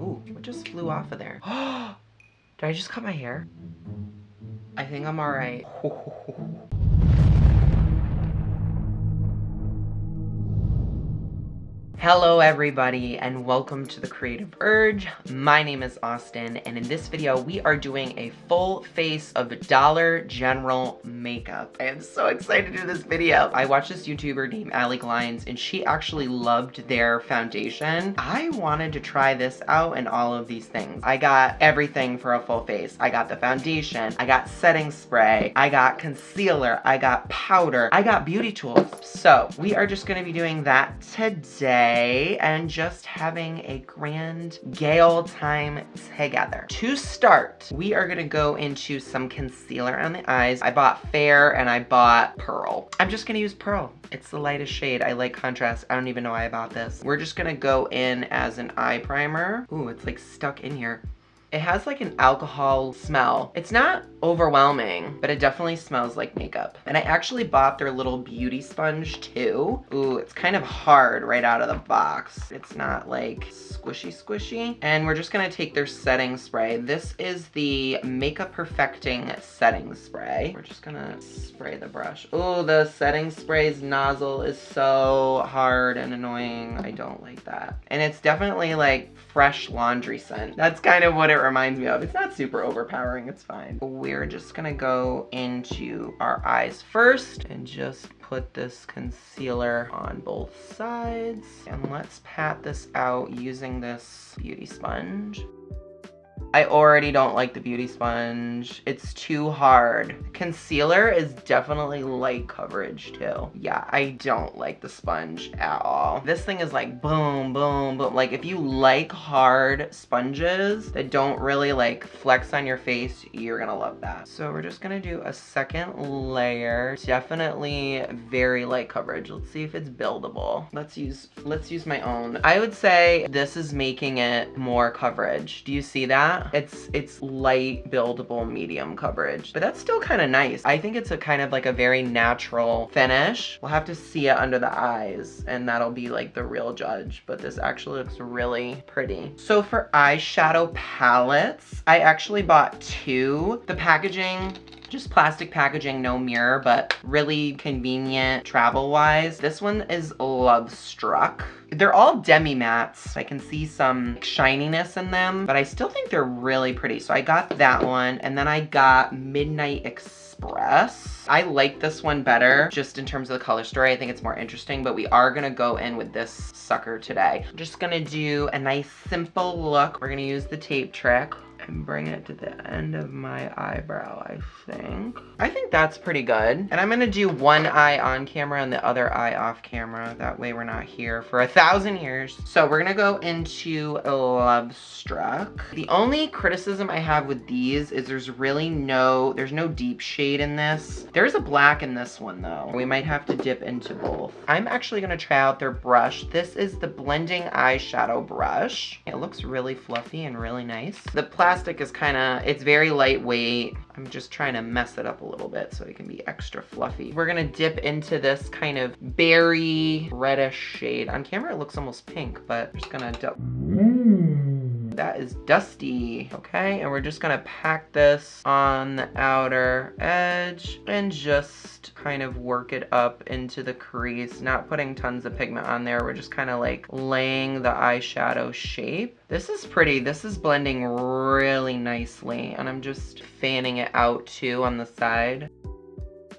Ooh, what just flew off of there? Did I just cut my hair? I think I'm alright. Hello everybody and welcome to the Creative Urge. My name is Austin and in this video we are doing a full face of Dollar General makeup. I am so excited to do this video. I watched this YouTuber named Allie Glines and she actually loved their foundation. I wanted to try this out and all of these things. I got everything for a full face. I got the foundation, I got setting spray, I got concealer, I got powder, I got beauty tools. So we are just going to be doing that today and just having a grand gale time together. To start, we are gonna go into some concealer on the eyes. I bought Fair and I bought Pearl. I'm just gonna use Pearl. It's the lightest shade. I like contrast. I don't even know why I bought this. We're just gonna go in as an eye primer. Ooh, it's like stuck in here. It has like an alcohol smell. It's not overwhelming, but it definitely smells like makeup. And I actually bought their little beauty sponge too. Ooh, it's kind of hard right out of the box. It's not like squishy. And we're just gonna take their setting spray. This is the Makeup Perfecting setting spray. We're just gonna spray the brush. Ooh, the setting spray's nozzle is so hard and annoying. I don't like that. And it's definitely like fresh laundry scent. That's kind of what it reminds me of. It's not super overpowering, it's fine. We're just gonna go into our eyes first and just put this concealer on both sides. And let's pat this out using this beauty sponge. I already don't like the beauty sponge. It's too hard. Concealer is definitely light coverage too. Yeah, I don't like the sponge at all. This thing is like boom, boom, boom. Like if you like hard sponges that don't really like flex on your face, you're gonna love that. So we're just gonna do a second layer. Definitely very light coverage. Let's see if it's buildable. Let's use my own. I would say this is making it more coverage. Do you see that? It's light buildable medium coverage, but that's still kind of nice. I think it's a kind of like a very natural finish. We'll have to see it under the eyes and that'll be like the real judge, but this actually looks really pretty. So for eyeshadow palettes, I actually bought two. The packaging, just plastic packaging, no mirror, but really convenient travel-wise. This one is Love Struck. They're all demi-mattes. I can see some shininess in them, but I still think they're really pretty. So I got that one, and then I got Midnight Express. I like this one better, just in terms of the color story. I think it's more interesting, but we are gonna go in with this sucker today. I'm just gonna do a nice simple look. We're gonna use the tape trick and bring it to the end of my eyebrow, I think. I think that's pretty good. And I'm gonna do one eye on camera and the other eye off camera. That way we're not here for 1,000 years. So we're gonna go into Love Struck. The only criticism I have with these is there's no deep shade in this. There's a black in this one though. We might have to dip into both. I'm actually gonna try out their brush. This is the blending eyeshadow brush. It looks really fluffy and really nice. The plastic is it's very lightweight. I'm just trying to mess it up a little bit so it can be extra fluffy. We're gonna dip into this kind of berry reddish shade. On camera it looks almost pink, but I'm just gonna dip. That is dusty. Okay, and we're just gonna pack this on the outer edge and just kind of work it up into the crease, not putting tons of pigment on there. We're just kind of like laying the eyeshadow shape. This is pretty. This is blending really nicely, and I'm just fanning it out too on the side.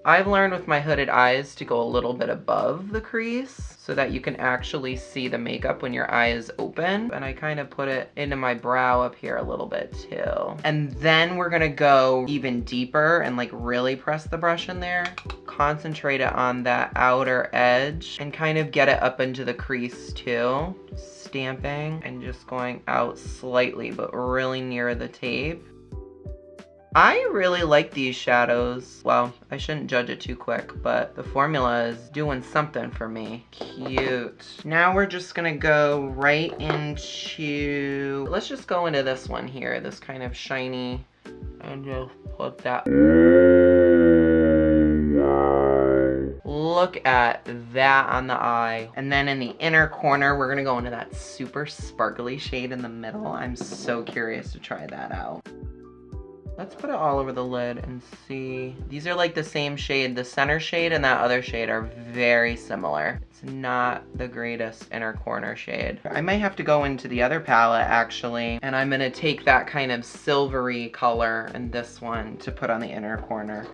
I've learned with my hooded eyes to go a little bit above the crease so that you can actually see the makeup when your eye is open. And I kind of put it into my brow up here a little bit too. And then we're gonna go even deeper and like really press the brush in there. Concentrate it on that outer edge and kind of get it up into the crease too. Just stamping and just going out slightly, but really near the tape. I really like these shadows. Well, I shouldn't judge it too quick, but the formula is doing something for me. Cute. Now we're just gonna go right into, let's just go into this one here, this kind of shiny, and just put that. Look at that on the eye. And then in the inner corner, we're gonna go into that super sparkly shade in the middle. I'm so curious to try that out. Let's put it all over the lid and see. These are like the same shade. The center shade and that other shade are very similar. It's not the greatest inner corner shade. I might have to go into the other palette actually, and I'm gonna take that kind of silvery color and this one to put on the inner corner.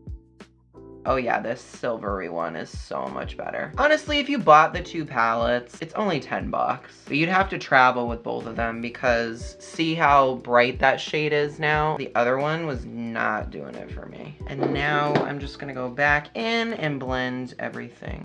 Oh yeah, this silvery one is so much better. Honestly, if you bought the two palettes, it's only 10 bucks. But you'd have to travel with both of them because see how bright that shade is now? The other one was not doing it for me. And now I'm just gonna go back in and blend everything.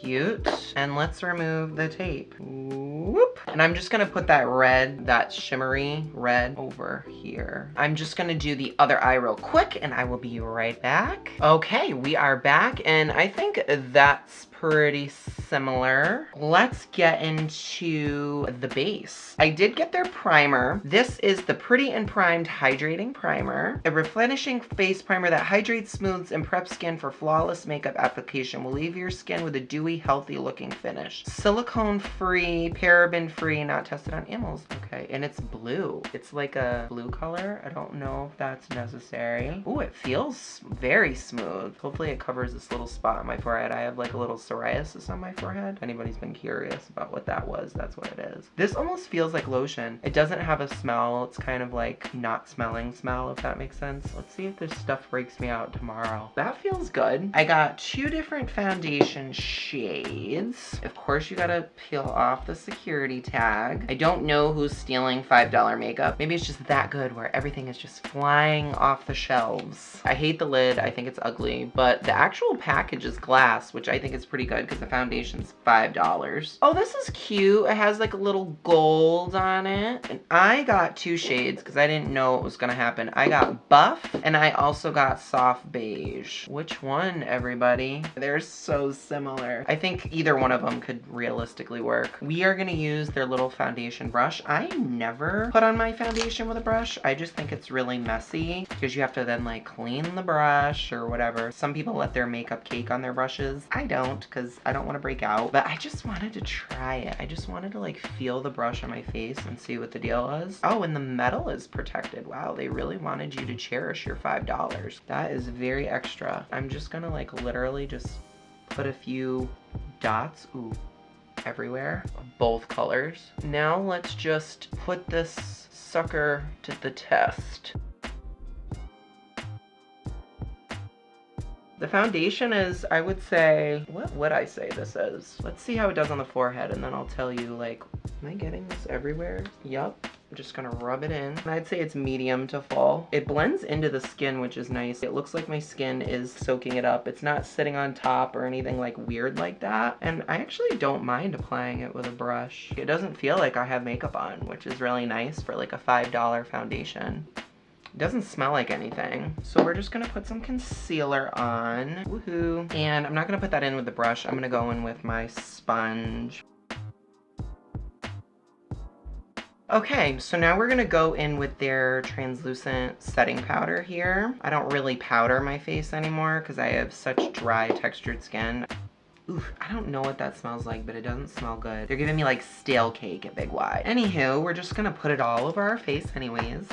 Cute. And let's remove the tape. Whoop. And I'm just gonna put that red, that shimmery red over here. I'm just gonna do the other eye real quick and I will be right back. Okay, we are back and I think that's pretty similar. Let's get into the base. I did get their primer. This is the Pretty and Primed Hydrating Primer. A replenishing face primer that hydrates, smooths, and preps skin for flawless makeup application. Will leave your skin with a dewy, healthy looking finish. Silicone free, paraben free, not tested on animals. Okay, and it's blue. It's like a blue color. I don't know if that's necessary. Ooh, it feels very smooth. Hopefully it covers this little spot on my forehead. I have like a little psoriasis on my forehead. If anybody's been curious about what that was, that's what it is. This almost feels like lotion. It doesn't have a smell. It's kind of like not smelling smell, if that makes sense. Let's see if this stuff breaks me out tomorrow. That feels good. I got two different foundation shades. Of course, you gotta peel off the security tag. I don't know who's stealing $5 makeup. Maybe it's just that good where everything is just flying off the shelves. I hate the lid. I think it's ugly, but the actual package is glass, which I think is pretty good because the foundation's $5. Oh, this is cute. It has like a little gold on it. And I got two shades because I didn't know what was gonna happen. I got buff and I also got soft beige. Which one, everybody? They're so similar. I think either one of them could realistically work. We are gonna use their little foundation brush. I never put on my foundation with a brush. I just think it's really messy because you have to then like clean the brush or whatever. Some people let their makeup cake on their brushes. I don't because I don't want to break out, but I just wanted to try it. I just wanted to like feel the brush on my face and see what the deal was. Oh, and the metal is protected. Wow, they really wanted you to cherish your $5. That is very extra. I'm just gonna like literally just put a few dots, ooh, everywhere, both colors. Now let's just put this sucker to the test. The foundation is, I would say, what would I say this is? Let's see how it does on the forehead and then I'll tell you like, am I getting this everywhere? Yup. I'm just gonna rub it in. And I'd say it's medium to full. It blends into the skin, which is nice. It looks like my skin is soaking it up. It's not sitting on top or anything like weird like that. And I actually don't mind applying it with a brush. It doesn't feel like I have makeup on, which is really nice for like a $5 foundation. It doesn't smell like anything. So we're just gonna put some concealer on. Woohoo. And I'm not gonna put that in with the brush. I'm gonna go in with my sponge. Okay, so now we're gonna go in with their translucent setting powder here. I don't really powder my face anymore because I have such dry textured skin. Oof, I don't know what that smells like, but it doesn't smell good. They're giving me like stale cake at Big Y. Anywho, we're just gonna put it all over our face anyways.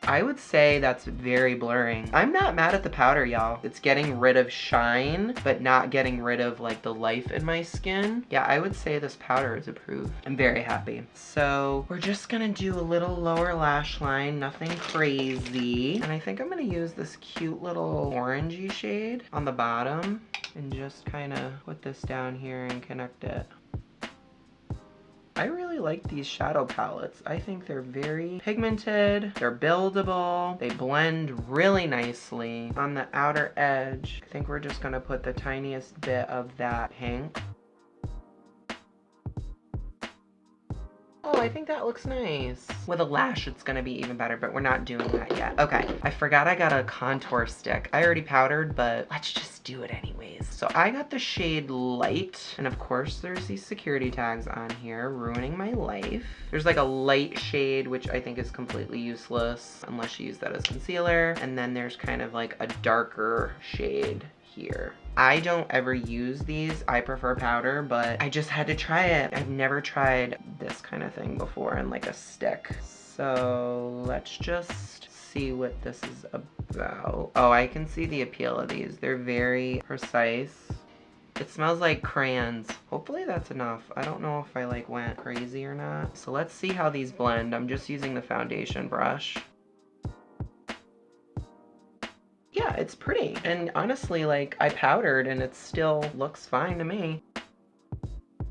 I would say that's very blurring. I'm not mad at the powder, y'all. It's getting rid of shine, but not getting rid of like the life in my skin. Yeah, I would say this powder is approved. I'm very happy. So we're just gonna do a little lower lash line, nothing crazy. And I think I'm gonna use this cute little orangey shade on the bottom and just kind of put this down here and connect it. I really like these shadow palettes. I think they're very pigmented, they're buildable, they blend really nicely. On the outer edge, I think we're just gonna put the tiniest bit of that pink. Oh, I think that looks nice. With a lash, it's gonna be even better, but we're not doing that yet. Okay, I forgot I got a contour stick. I already powdered, but let's just do it anyways. So I got the shade Light, and of course there's these security tags on here ruining my life. There's like a light shade, which I think is completely useless unless you use that as concealer. And then there's kind of like a darker shade here. I don't ever use these. I prefer powder, but I just had to try it. I've never tried this kind of thing before in like a stick. So let's just see what this is about. Oh, I can see the appeal of these. They're very precise. It smells like crayons. Hopefully that's enough. I don't know if I like went crazy or not. So let's see how these blend. I'm just using the foundation brush. Yeah, it's pretty. And honestly, like, I powdered and it still looks fine to me.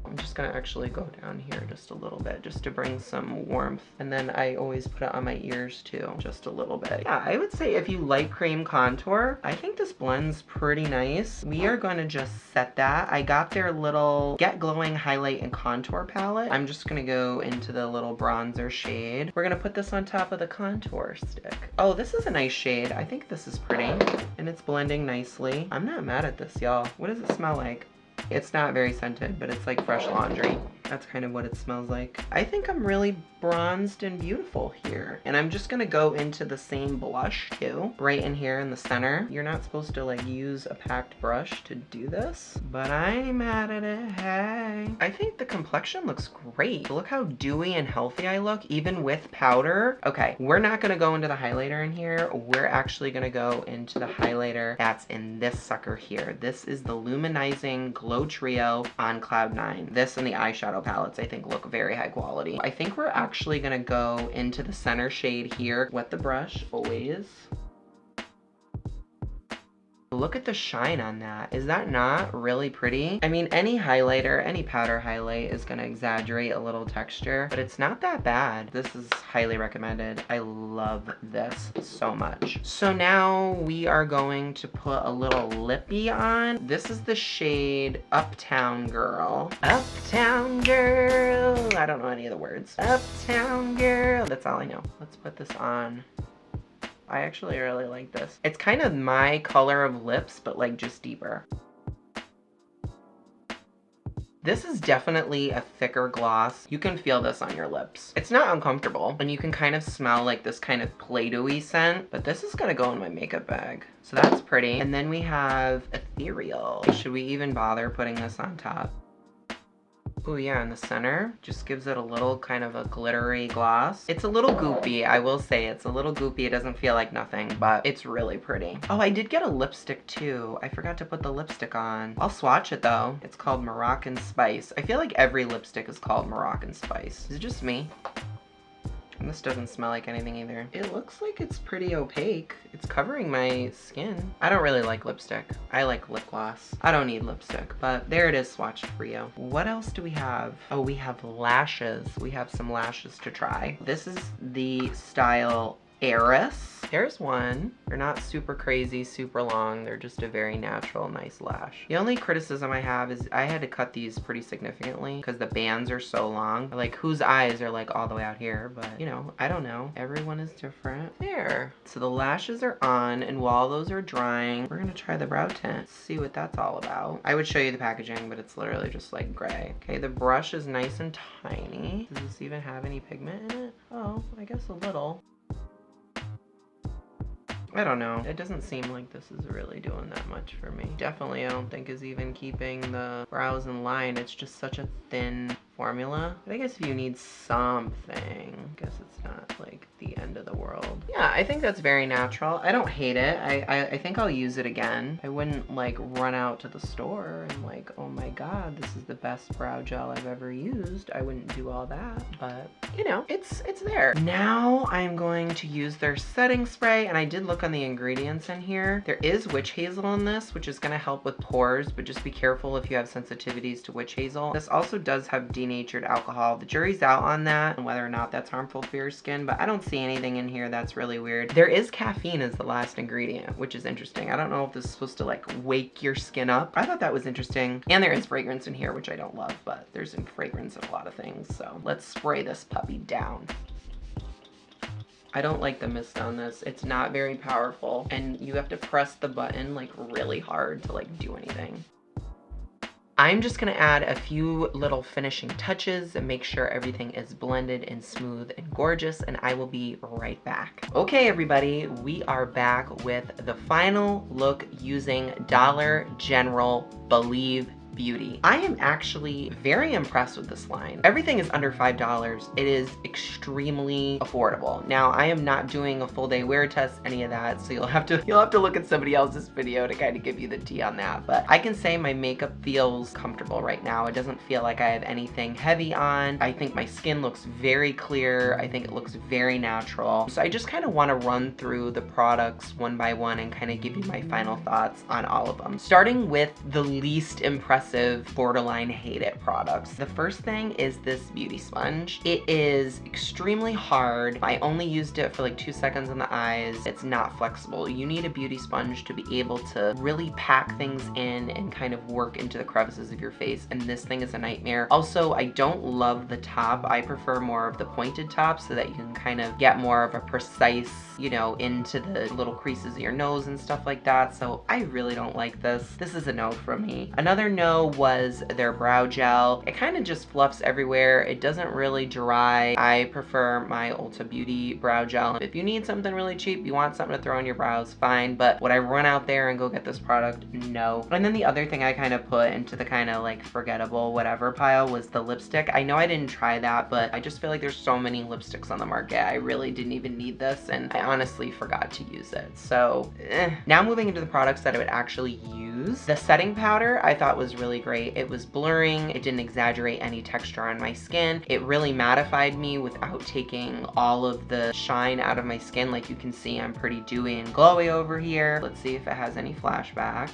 I'm just gonna actually go down here just a little bit just to bring some warmth. And then I always put it on my ears too, just a little bit. Yeah, I would say if you like cream contour, I think this blends pretty nice. We are gonna just set that. I got their little Get Glowing Highlight and Contour palette. I'm just gonna go into the little bronzer shade. We're gonna put this on top of the contour stick. Oh, this is a nice shade. I think this is pretty and it's blending nicely. I'm not mad at this, y'all. What does it smell like? It's not very scented, but it's like fresh laundry. That's kind of what it smells like. I think I'm really bronzed and beautiful here. And I'm just gonna go into the same blush too, right in here in the center. You're not supposed to like use a packed brush to do this, but I'm mad at it, hey. I think the complexion looks great. Look how dewy and healthy I look, even with powder. Okay, we're not gonna go into the highlighter in here. We're actually gonna go into the highlighter that's in this sucker here. This is the Luminizing Glow Trio on Cloud 9. This and the eyeshadow palettes I think look very high quality. I think we're actually gonna go into the center shade here. Wet the brush, always. Look at the shine on that. Is that not really pretty? I mean, any highlighter, any powder highlight is gonna exaggerate a little texture, but it's not that bad. This is highly recommended. I love this so much. So now we are going to put a little lippy on. This is the shade Uptown Girl. Uptown Girl. I don't know any of the words. Uptown Girl. That's all I know. Let's put this on. I actually really like this. It's kind of my color of lips, but like just deeper. This is definitely a thicker gloss. You can feel this on your lips. It's not uncomfortable, and you can kind of smell like this kind of Play-Doh-y scent, but this is gonna go in my makeup bag. So that's pretty. And then we have Ethereal. Should we even bother putting this on top? Oh yeah, in the center, just gives it a little kind of a glittery gloss. It's a little goopy, I will say. It's a little goopy. It doesn't feel like nothing, but it's really pretty. Oh, I did get a lipstick too. I forgot to put the lipstick on. I'll swatch it though. It's called Moroccan Spice. I feel like every lipstick is called Moroccan Spice. Is it just me? And this doesn't smell like anything either. It looks like it's pretty opaque. It's covering my skin. I don't really like lipstick. I like lip gloss. I don't need lipstick, but there it is swatched for you. What else do we have? Oh, we have lashes. We have some lashes to try. This is the style Heiress. Here's one. They're not super crazy, super long. They're just a very natural, nice lash. The only criticism I have is I had to cut these pretty significantly because the bands are so long. Like, whose eyes are like all the way out here, but you know, I don't know. Everyone is different. There. So the lashes are on, and while those are drying, we're gonna try the brow tint. See what that's all about. I would show you the packaging, but it's literally just like gray. Okay, the brush is nice and tiny. Does this even have any pigment in it? Oh, I guess a little. I don't know. It doesn't seem like this is really doing that much for me. Definitely I don't think is even keeping the brows in line. It's just such a thin formula. But I guess if you need something, I guess it's not like the end of the world. Yeah, I think that's very natural. I don't hate it. I think I'll use it again. I wouldn't like run out to the store and like, oh my god, this is the best brow gel I've ever used. I wouldn't do all that, but you know, it's there. Now I'm going to use their setting spray, and I did look on the ingredients in here. There is witch hazel in this, which is going to help with pores, but just be careful if you have sensitivities to witch hazel. This also does have denatured alcohol. The jury's out on that and whether or not that's harmful for your skin, but I don't see anything in here that's really weird. There is caffeine as the last ingredient, which is interesting. I don't know if this is supposed to like wake your skin up. I thought that was interesting. And there is fragrance in here, which I don't love, but there's some fragrance in a lot of things. So let's spray this puppy down. I don't like the mist on this. It's not very powerful, and you have to press the button like really hard to like do anything. I'm just gonna add a few little finishing touches and make sure everything is blended and smooth and gorgeous, and I will be right back. Okay, everybody, we are back with the final look using Dollar General Believe Beauty. I am actually very impressed with this line. Everything is under $5. It is extremely affordable. Now, I am not doing a full day wear test, any of that, so you'll have to look at somebody else's video to kind of give you the tea on that. But I can say my makeup feels comfortable right now. It doesn't feel like I have anything heavy on. I think my skin looks very clear. I think it looks very natural. So I just kind of want to run through the products one by one and kind of give you my final thoughts on all of them. Starting with the least impressive, borderline hate it products. The first thing is this beauty sponge. It is extremely hard. I only used it for like 2 seconds on the eyes. It's not flexible. You need a beauty sponge to be able to really pack things in and kind of work into the crevices of your face, and this thing is a nightmare. Also, I don't love the top. I prefer more of the pointed top so that you can kind of get more of a precise, you know, into the little creases of your nose and stuff like that. So I really don't like this. This is a no from me. Another no was their brow gel. It kind of just fluffs everywhere. It doesn't really dry. I prefer my Ulta Beauty brow gel. If you need something really cheap, you want something to throw on your brows, fine. But would I run out there and go get this product? No. And then the other thing I kind of put into the kind of like forgettable whatever pile was the lipstick. I know I didn't try that, but I just feel like there's so many lipsticks on the market. I really didn't even need this, and I honestly forgot to use it. So, Now moving into the products that I would actually use. The setting powder I thought was really great. It was blurring. It didn't exaggerate any texture on my skin. It really mattified me without taking all of the shine out of my skin. Like you can see, I'm pretty dewy and glowy over here. Let's see if it has any flashback.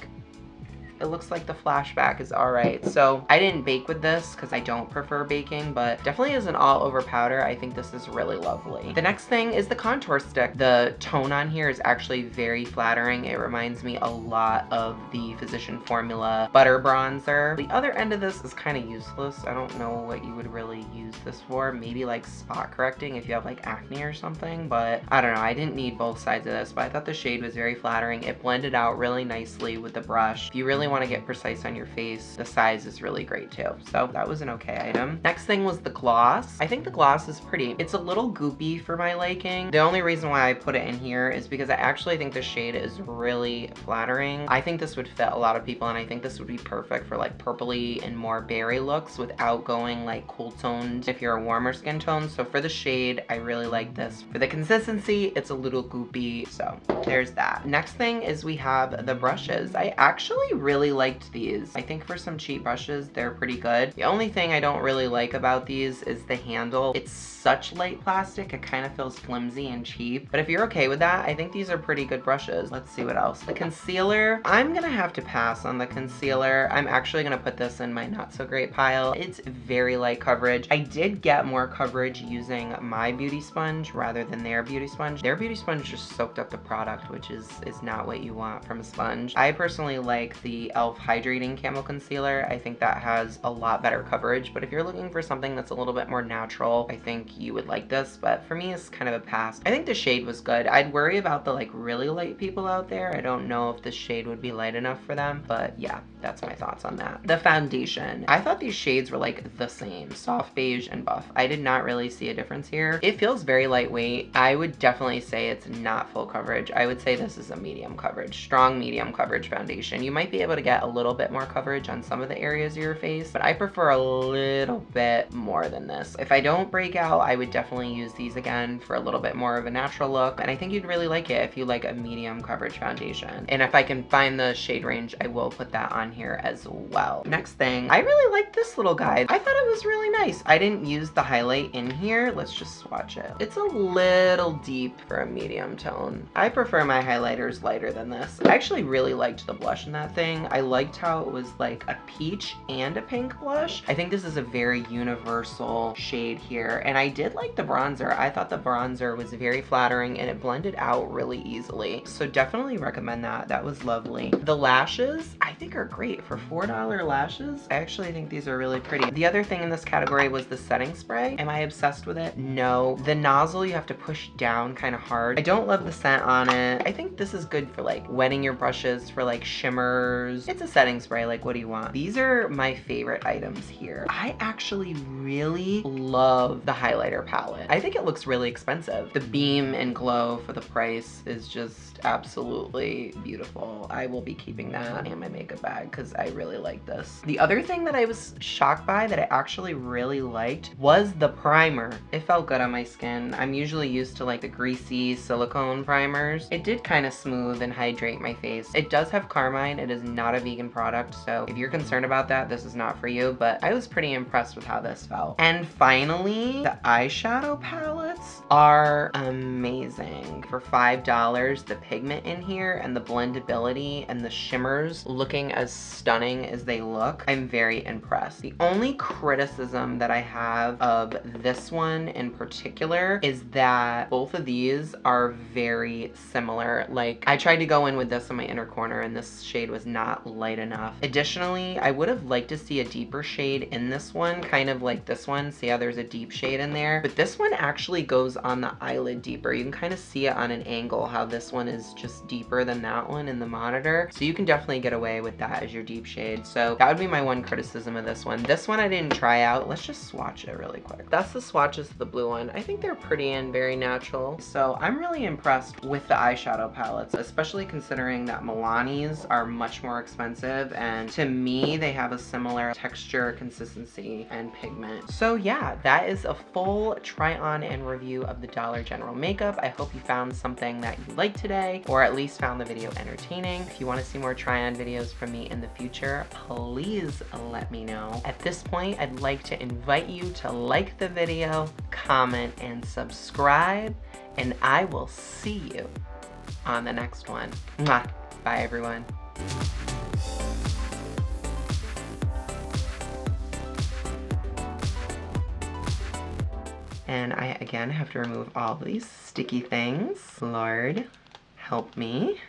It looks like the flashback is all right. So I didn't bake with this because I don't prefer baking, but definitely as an all over powder, I think this is really lovely. The next thing is the contour stick. The tone on here is actually very flattering. It reminds me a lot of the Physician Formula Butter Bronzer. The other end of this is kind of useless. I don't know what you would really use this for. Maybe like spot correcting if you have like acne or something, but I don't know. I didn't need both sides of this, but I thought the shade was very flattering. It blended out really nicely with the brush. If you really want to get precise on your face, the size is really great too. So that was an okay item. Next thing was the gloss. I think the gloss is pretty. It's a little goopy for my liking. The only reason why I put it in here is because I actually think the shade is really flattering. I think this would fit a lot of people, and I think this would be perfect for like purpley and more berry looks without going like cool toned if you're a warmer skin tone. So for the shade, I really like this. For the consistency, it's a little goopy. So there's that. Next thing is we have the brushes. I actually really liked these. I think for some cheap brushes, they're pretty good. The only thing I don't really like about these is the handle. It's such light plastic, it kind of feels flimsy and cheap. But if you're okay with that, I think these are pretty good brushes. Let's see what else. The concealer, I'm gonna have to pass on the concealer. I'm actually gonna put this in my not so great pile. It's very light coverage. I did get more coverage using my beauty sponge rather than their beauty sponge. Their beauty sponge just soaked up the product, which is not what you want from a sponge. I personally like the e.l.f. Hydrating Camo Concealer. I think that has a lot better coverage, but if you're looking for something that's a little bit more natural, I think you would like this, but for me, it's kind of a pass. I think the shade was good. I'd worry about the like really light people out there. I don't know if the shade would be light enough for them, but yeah, that's my thoughts on that. The foundation. I thought these shades were like the same, soft beige and buff. I did not really see a difference here. It feels very lightweight. I would definitely say it's not full coverage. I would say this is a medium coverage, strong medium coverage foundation. You might be able to get a little bit more coverage on some of the areas of your face, but I prefer a little bit more than this. If I don't break out, I would definitely use these again for a little bit more of a natural look, and I think you'd really like it if you like a medium coverage foundation. And if I can find the shade range, I will put that on here as well. Next thing, I really like this little guy. I thought it was really nice. I didn't use the highlight in here. Let's just swatch it. It's a little deep for a medium tone. I prefer my highlighters lighter than this. I actually really liked the blush in that thing. I liked how it was like a peach and a pink blush. I think this is a very universal shade here, and I did like the bronzer. I thought the bronzer was very flattering and it blended out really easily. So definitely recommend that. That was lovely. The lashes, I think are great for $4 lashes. I actually think these are really pretty. The other thing in this category was the setting spray. Am I obsessed with it? No. The nozzle you have to push down kind of hard. I don't love the scent on it. I think this is good for like wetting your brushes for like shimmers. It's a setting spray, like what do you want? These are my favorite items here. I actually really love the highlighter palette. I think it looks really expensive. The Beam and Glow for the price is just absolutely beautiful. I will be keeping that in my makeup bag because I really like this. The other thing that I was shocked by that I actually really liked was the primer. It felt good on my skin. I'm usually used to like the greasy silicone primers. It did kind of smooth and hydrate my face. It does have carmine. It is not a vegan product, so if you're concerned about that, this is not for you, but I was pretty impressed with how this felt. And finally, the eyeshadow palettes are amazing. For $5, the pigment in here and the blendability and the shimmers looking as stunning as they look, I'm very impressed. The only criticism that I have of this one in particular is that both of these are very similar. Like, I tried to go in with this on my inner corner and this shade was not light enough. Additionally, I would have liked to see a deeper shade in this one, kind of like this one. See how there's a deep shade in there? But this one actually goes on the eyelid deeper. You can kind of see it on an angle how this one is just deeper than that one in the monitor. So you can definitely get away with that as your deep shade. So that would be my one criticism of this one. This one I didn't try out. Let's just swatch it really quick. That's the swatches of the blue one. I think they're pretty and very natural. So I'm really impressed with the eyeshadow palettes, especially considering that Milani's are much more expensive, and to me they have a similar texture, consistency, and pigment. So yeah, that is a full try on and review of the Dollar General makeup. I hope you found something that you liked today, or at least found the video entertaining. If you want to see more try on videos from me in the future, please let me know. At this point, I'd like to invite you to like the video, comment, and subscribe, and I will see you on the next one. Mwah. Bye, everyone. And I, again, have to remove all these sticky things. Lord, help me.